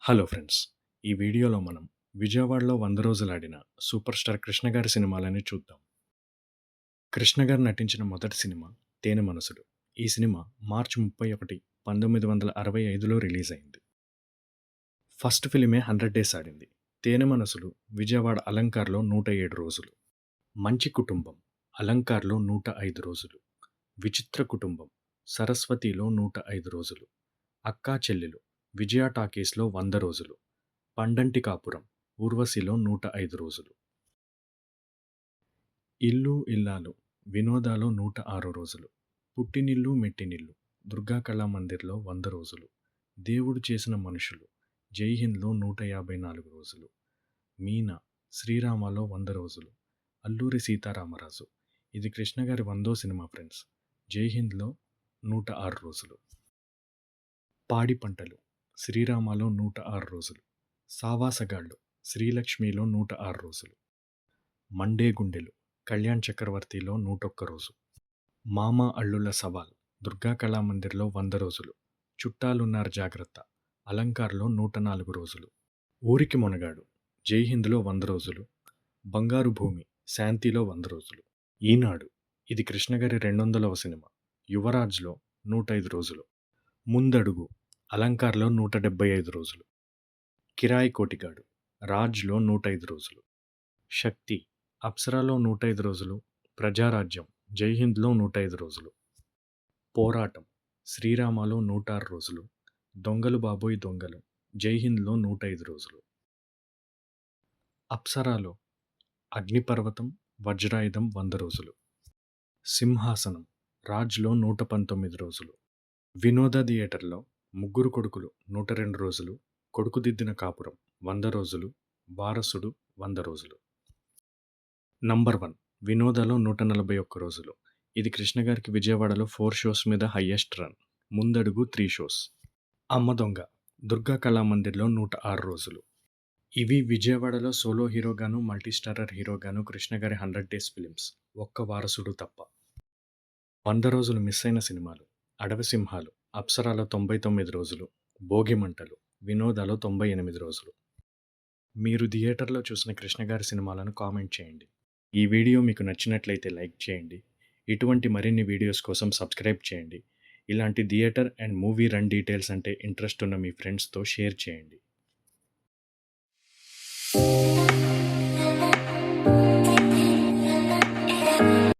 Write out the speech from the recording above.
Hello friends! ఈ వీడియోలో మనం విజయవాడలో 100 రోజులాడిన సూపర్ స్టార్ కృష్ణ గారి సినిమాలని చూద్దాం. కృష్ణ గారు నటించిన మొదటి సినిమా 'తేనె మనసులు'. ఈ సినిమా మార్చి 31, 1965లో రిలీజ్ అయింది. ఫస్ట్ ఫిల్మే 100 డేస్ ఆడింది. 'తేనె మనసులు' విజయవాడ అలంకార్‌లో 107 రోజులు. 'మంచి కుటుంబం' అలంకార్‌లో 105 రోజులు. 'విచిత్ర కుటుంబం' సరస్వతిలో 105 రోజులు. 'అక్కా చెల్లెలు' విజయ టాకీస్‌లో 100 రోజులు. 'పండంటి కాపురం' ఊర్వశిలో 105 రోజులు. 'ఇల్లు ఇల్లాలు' వినోదలో 106 రోజులు. 'పుట్టినిల్లు మెట్టినిల్లు' దుర్గా కళామందిర్‌లో 100 రోజులు. 'దేవుడు చేసిన మనుషులు' జైహింద్‌లో 154 రోజులు. 'మీనా' శ్రీరామలో 100 రోజులు. 'అల్లూరి సీతారామరాజు' ఇది కృష్ణ గారి 100వ సినిమా ఫ్రెండ్స్. జైహింద్‌లో 106 రోజులు. 'పాడి పంటలు' శ్రీరామలో 106 రోజులు. 'సావాసగాళ్ళు' శ్రీలక్ష్మిలో 106 రోజులు. 'మండే గుండెలు' కళ్యాణ్ చక్రవర్తిలో 101 రోజు. 'మామ అల్లుళ్ళ సవాల్' దుర్గా కళామందిర్‌లో 100 రోజులు. 'చుట్టాలున్నారు జాగ్రత్త' అలంకార్‌లో 104 రోజులు. 'ఊరికి మొనగాడు' జైహింద్‌లో 100 రోజులు. 'బంగారు భూమి' శాంతిలో 100 రోజులు. 'ఈనాడు' ఇది కృష్ణ గారి 200వ సినిమా. 'యువరాజ్'లో 105 రోజులు. 'ముందడుగు' అలంకార్‌లో 175 రోజులు. 'కిరాయి కోటిగాడు' రాజ్‌లో 105 రోజులు. 'శక్తి' అప్సరాలో 105 రోజులు. 'ప్రజారాజ్యం' జైహింద్‌లో 105 రోజులు. 'పోరాటం' శ్రీరామలో 106 రోజులు. 'దొంగలు బాబోయ్ దొంగలు' జైహింద్‌లో 105 రోజులు. 'అప్సరాలో' అగ్నిపర్వతం, వజ్రాయుధం 100 రోజులు. 'సింహాసనం' రాజ్‌లో 119 రోజులు. 'వినోద థియేటర్'లో 'ముగ్గురు కొడుకులు' 102 రోజులు. 'కొడుకుదిద్దిన కాపురం' 100 రోజులు. 'వారసుడు' 100 రోజులు. నంబర్ 1 వినోదలో 141 రోజులు. ఇది కృష్ణ గారికి విజయవాడలో 4 షోస్ మీద హయ్యెస్ట్ రన్. 'ముందడుగు' 3 షోస్. 'అమ్మ దొంగ' దుర్గా కళామందిర్‌లో 106 రోజులు. ఇవి విజయవాడలో సోలో హీరోగాను, మల్టీస్టారర్ హీరోగాను కృష్ణ గారి 100 డేస్ ఫిలిమ్స్. ఒక్క 'వారసుడు' తప్ప. 100 రోజులు మిస్ అయిన సినిమాలు: 'అడవి సింహాలు' అప్సరాలో 99 రోజులు. 'భోగిమంటలు' వినోదలో 98 రోజులు. మీరు థియేటర్‌లో చూసిన కృష్ణ గారి సినిమాలను కామెంట్ చేయండి. ఈ వీడియో మీకు నచ్చినట్లయితే లైక్ చేయండి. ఇటువంటి మరిన్ని వీడియోస్ కోసం సబ్స్క్రైబ్ చేయండి. ఇలాంటి theatre and movie run details అంటే ఇంట్రెస్ట్ ఉన్న మీ ఫ్రెండ్స్‌తో షేర్ చేయండి.